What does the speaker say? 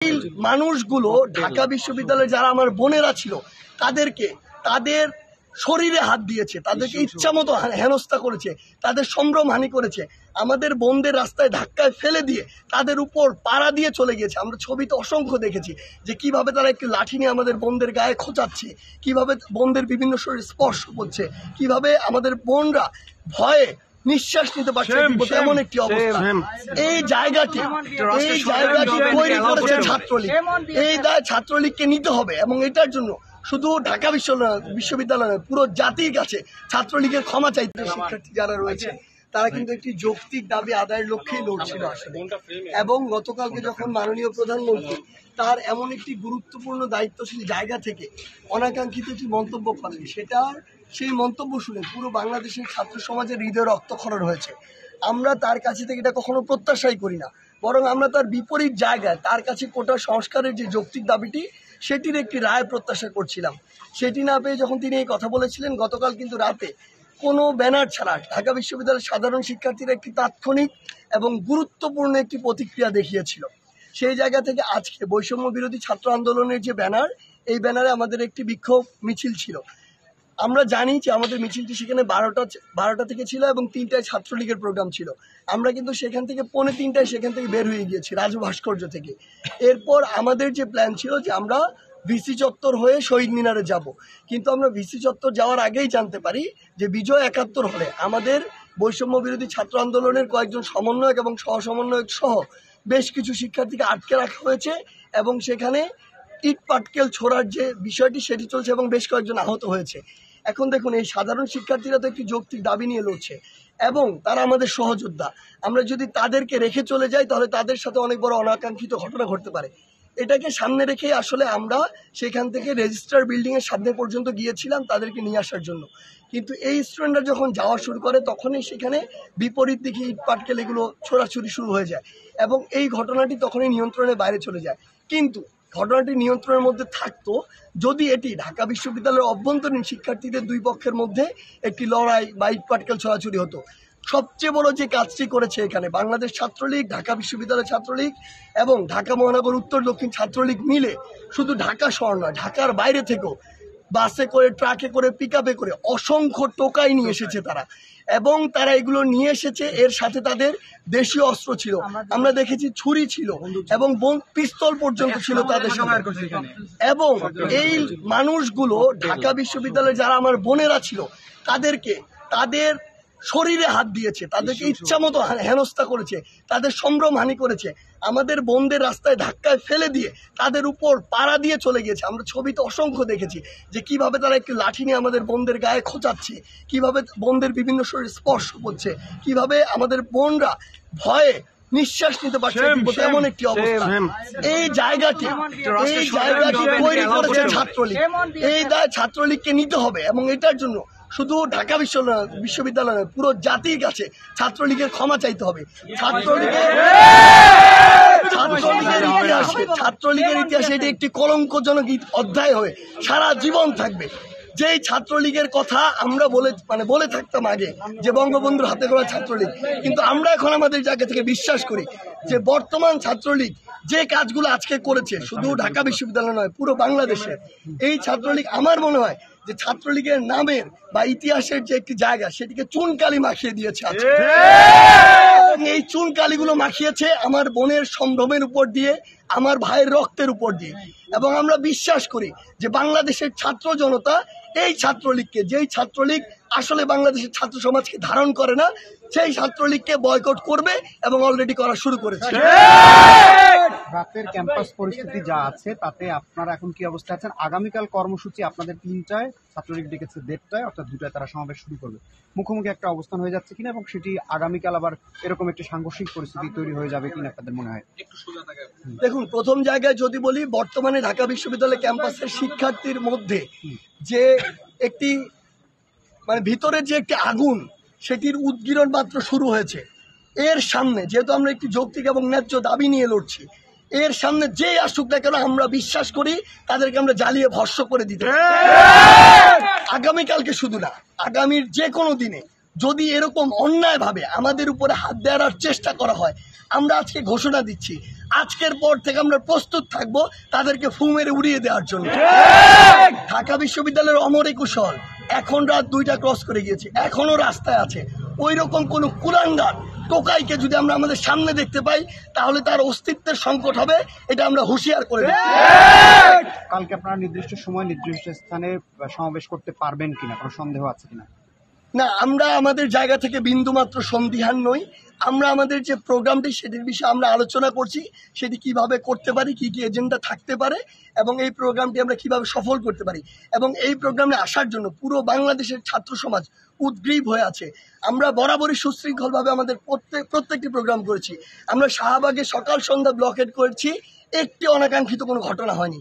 এই মানুষগুলো ঢাকা বিশ্ববিদ্যালয়ে যারা আমার বোনেরা ছিল তাদেরকে তাদের শরীরে হাত দিয়েছে, তাদেরকে ইচ্ছা মতো হেনস্থা করেছে, তাদের সম্ভ্রমহানি করেছে, আমাদের বোনদের রাস্তায় ধাক্কায় ফেলে দিয়ে তাদের উপর পাড়া দিয়ে চলে গিয়েছে। আমরা ছবিতে অসংখ্য দেখেছি যে কিভাবে তারা একটি লাঠি নিয়ে আমাদের বোনদের গায়ে খোঁচাচ্ছে, কিভাবে বোনদের বিভিন্ন শরীর স্পর্শ করছে, কিভাবে আমাদের বোনরা ভয়ে নিঃশ্বাস নিতে পারছে এমন একটি অবস্থা। এই জায়গাটি তৈরি করেছে ছাত্রলীগ। এই দায় ছাত্রলীগকে নিতে হবে এবং এটার জন্য শুধু ঢাকা বিশ্ববিদ্যালয় পুরো জাতির কাছে ছাত্রলীগের ক্ষমা চাইতে শিক্ষার্থী যারা রয়েছে তারা কিন্তু একটি যৌক্তিক দাবি আদায়ের লক্ষ্যেই লড়ছিল আসলে। এবং গতকালকে যখন মাননীয় প্রধানমন্ত্রী তার এমন একটি গুরুত্বপূর্ণ দায়িত্বশীল জায়গা থেকে অনাকাঙ্ক্ষিত একটি মন্তব্য করেন, সেই মন্তব্য শুনে পুরো বাংলাদেশের ছাত্র সমাজের হৃদয় রক্তক্ষরণ হয়েছে। আমরা তার কাছে থেকে এটা কখনো প্রত্যাশাই করি না, বরং আমরা তার বিপরীত জায়গায় তার কাছে কোটা সংস্কারের যে যৌক্তিক দাবিটি সেটির একটি রায় প্রত্যাশা করছিলাম। সেটি না পেয়ে যখন তিনি এই কথা বলেছিলেন, গতকাল কিন্তু রাতে কোনো ব্যানার ছাড়া ঢাকা বিশ্ববিদ্যালয়ের সাধারণ শিক্ষার্থীরা একটি তাৎক্ষণিক এবং গুরুত্বপূর্ণ একটি প্রতিক্রিয়া দেখিয়েছিল। সেই জায়গা থেকে আজকে বৈষম্য বিরোধী ছাত্র আন্দোলনের যে ব্যানার, এই ব্যানারে আমাদের একটি বিক্ষোভ মিছিল ছিল। আমরা জানি যে আমাদের মিছিলটি সেখানে 12টা থেকে ছিল এবং 3টায় ছাত্রলীগের প্রোগ্রাম ছিল। আমরা কিন্তু সেখান থেকে 2:45টায় সেখান থেকে বের হয়ে গিয়েছি রাজু ভাস্কর্য থেকে। এরপর আমাদের যে প্ল্যান ছিল যে আমরা ভিসি চত্বর হয়ে শহীদ মিনারে যাব, কিন্তু আমরা ভিসি চত্বর যাওয়ার আগেই জানতে পারি যে বিজয় 71 হলে আমাদের বৈষম্য বিরোধী ছাত্র আন্দোলনের কয়েকজন সমন্বয়ক এবং সহসমন্বয়ক সহ বেশ কিছু শিক্ষার্থীকে আটকে রাখা হয়েছে এবং সেখানে ইট পাটকেল ছোড়ার যে বিষয়টি সেটি চলছে এবং বেশ কয়েকজন আহত হয়েছে। এখন দেখুন, এই সাধারণ শিক্ষার্থীরা তো একটি যৌক্তিক দাবি নিয়ে লড়ছে এবং তারা আমাদের সহযোদ্ধা। আমরা যদি তাদেরকে রেখে চলে যাই তাহলে তাদের সাথে অনেক বড় অনাকাঙ্ক্ষিত ঘটনা ঘটতে পারে। এটাকে সামনে রেখেই আসলে আমরা সেখান থেকে রেজিস্ট্রার বিল্ডিংয়ের সামনে পর্যন্ত গিয়েছিলাম তাদেরকে নিয়ে আসার জন্য। কিন্তু এই স্টুডেন্টরা যখন যাওয়া শুরু করে তখনই সেখানে বিপরীত দিকে ইট পাটকেল এগুলো ছোড়াছুড়ি শুরু হয়ে যায় এবং এই ঘটনাটি তখনই নিয়ন্ত্রণের বাইরে চলে যায়। কিন্তু ঘটনাটি নিয়ন্ত্রণের মধ্যে থাকতো যদি এটি ঢাকা বিশ্ববিদ্যালয়ের অভ্যন্তরীণ শিক্ষার্থীদের দুই পক্ষের মধ্যে একটি লড়াই বা ইট পাটকেল ছড়াছড়ি হতো। সবচেয়ে বড় যে কাজটি করেছে এখানে বাংলাদেশ ছাত্রলীগ, ঢাকা বিশ্ববিদ্যালয় ছাত্রলীগ এবং ঢাকা মহানগর উত্তর দক্ষিণ ছাত্রলীগ মিলে শুধু ঢাকা শহর নয়, ঢাকার বাইরে থেকেও বাসে করে, ট্রাকে করে, পিকআপে করে অসংখ্য টোকাই নিয়ে এসেছে তারা এবং তারা এগুলো নিয়ে এসেছে। এর সাথে তাদের দেশীয় অস্ত্র ছিল, আমরা দেখেছি ছুরি ছিল এবং পিস্তল পর্যন্ত ছিল তাদের সাথে। এবং এই মানুষগুলো ঢাকা বিশ্ববিদ্যালয়ে যারা আমার বোনেরা ছিল তাদেরকে তাদের শরীরে হাত দিয়েছে, তাদেরকে ইচ্ছা মতো হেনস্থা করেছে, তাদের সম্ভ্রমহানি করেছে, আমাদের বোনদের রাস্তায় ধাক্কায় ফেলে দিয়ে তাদের উপর পাড়া দিয়ে চলে গিয়েছে। আমরা ছবিতে অসংখ্য দেখেছি যে কিভাবে তারা একটি লাঠি নিয়ে আমাদের বোনদের গায়ে খোঁচাচ্ছে, কিভাবে বোনদের বিভিন্ন শরীর স্পর্শ করছে, কিভাবে আমাদের বোনরা ভয়ে নিঃশ্বাস নিতে পারছে এমন একটি অবস্থা। এই জায়গাটি তৈরি করেছে ছাত্রলীগ। এই দায় ছাত্রলীগকে নিতে হবে এবং এটার জন্য শুধু ঢাকা বিশ্ববিদ্যালয় পুরো জাতির কাছে ছাত্রলীগের ক্ষমা চাইতে হবে। ছাত্রলীগের ইতিহাসে এটি একটি কলঙ্কজনক অধ্যায় হয়ে সারা জীবন থাকবে। যেই ছাত্রলীগের কথা আমরা বলে থাকতাম আগে যে বঙ্গবন্ধুর হাতে গড়া ছাত্রলীগ, কিন্তু আমরা এখন আমাদের জায়গা থেকে বিশ্বাস করি যে বর্তমান ছাত্রলীগ যে কাজগুলো আজকে করেছে শুধু ঢাকা বিশ্ববিদ্যালয় নয় পুরো বাংলাদেশে, এই ছাত্রলীগ আমার মনে হয় যে ছাত্রলীগের নামের বা ইতিহাসের যে একটি জায়গা সেটিকে চুনকালি মাখিয়ে দিয়েছে। এই চুনকালিগুলো মাখিয়েছে আমার বোনের সম্ভ্রমের উপর দিয়ে, আমার ভাইয়ের রক্তের উপর দিয়ে। এবং আমরা বিশ্বাস করি যে বাংলাদেশের ছাত্র জনতা এই ছাত্রলীগকে, যেই ছাত্রলীগ আসলে বাংলাদেশের ছাত্র সমাজকে ধারণ করে না, সেই ছাত্রলীগকে বয়কট করবে এবং অলরেডি করা শুরু করেছে। রাতের ক্যাম্পাস পরিস্থিতি যা আছে তাতে আপনারা এখন কি অবস্থা আছেন? আগামীকাল কর্মসূচি আপনাদের 3টায়, ছাত্রলীগ ডেকেছে 1:30টায়, অর্থাৎ 2টায় তারা সমাবেশ শুরু করবে। মুখোমুখি একটা অবস্থান হয়ে যাচ্ছে কিনা এবং সেটি আগামীকাল আবার এরকম একটি সাংঘর্ষিক পরিস্থিতি তৈরি হয়ে যাবে কিনা আপনাদের মনে হয়? দেখুন, প্রথম জায়গায় যদি বলি, বর্তমানে ঢাকা বিশ্ববিদ্যালয় ক্যাম্পাসের শিক্ষার্থীর মধ্যে যে একটি ভিতরের যে একটি আগুন সেটির উদ্গীরণ মাত্র শুরু হয়েছে। এর সামনে যেহেতু আমরা একটি যৌক্তিক এবং ন্যায্য দাবি নিয়ে লড়ছি, এর সামনে যে আসুক না কেন আমরা বিশ্বাস করি তাদেরকে আমরা জ্বালিয়ে ভস্ম করে দিতে। আগামীকালকে শুধু না, আগামীর যে কোনো দিনে যদি এরকম অন্যায়ভাবে আমাদের উপরে হাত দেওয়ার চেষ্টা করা হয়, আমরা আজকে ঘোষণা দিচ্ছি আজকের পর থেকে আমরা প্রস্তুত থাকব তাদেরকে ফু মেরে উড়িয়ে দেওয়ার জন্য। ঢাকা বিশ্ববিদ্যালয়ের অমর একুশল এখন রাত 2টা ক্রস করে গিয়েছে, এখনো রাস্তায় আছে। ওই রকম কোনো কুলাঙ্গার টোকাইকে যদি আমরা আমাদের সামনে দেখতে পাই তাহলে তার অস্তিত্বের সংকট হবে, এটা আমরা হুঁশিয়ার করে দিচ্ছি। কালকে আপনারা নির্দিষ্ট সময় নির্দিষ্ট স্থানে সমাবেশ করতে পারবেন কিনা, কোনো সন্দেহ আছে কিনা? না, আমরা আমাদের জায়গা থেকে বিন্দুমাত্র সন্দিহান নই। আমরা আমাদের যে প্রোগ্রামটি সেটির বিষয়ে আমরা আলোচনা করছি, সেটি কিভাবে করতে পারি, কি কি এজেন্ডা থাকতে পারে এবং এই প্রোগ্রামটি আমরা কিভাবে সফল করতে পারি। এবং এই প্রোগ্রামে আসার জন্য পুরো বাংলাদেশের ছাত্র সমাজ উদ্গ্রীব হয়ে আছে। আমরা বরাবরই সুশৃঙ্খলভাবে আমাদের প্রত্যেকটি প্রোগ্রাম করেছি। আমরা শাহবাগে সকাল সন্ধ্যা ব্লকেট করেছি, একটি অনাকাঙ্ক্ষিত কোনো ঘটনা হয়নি।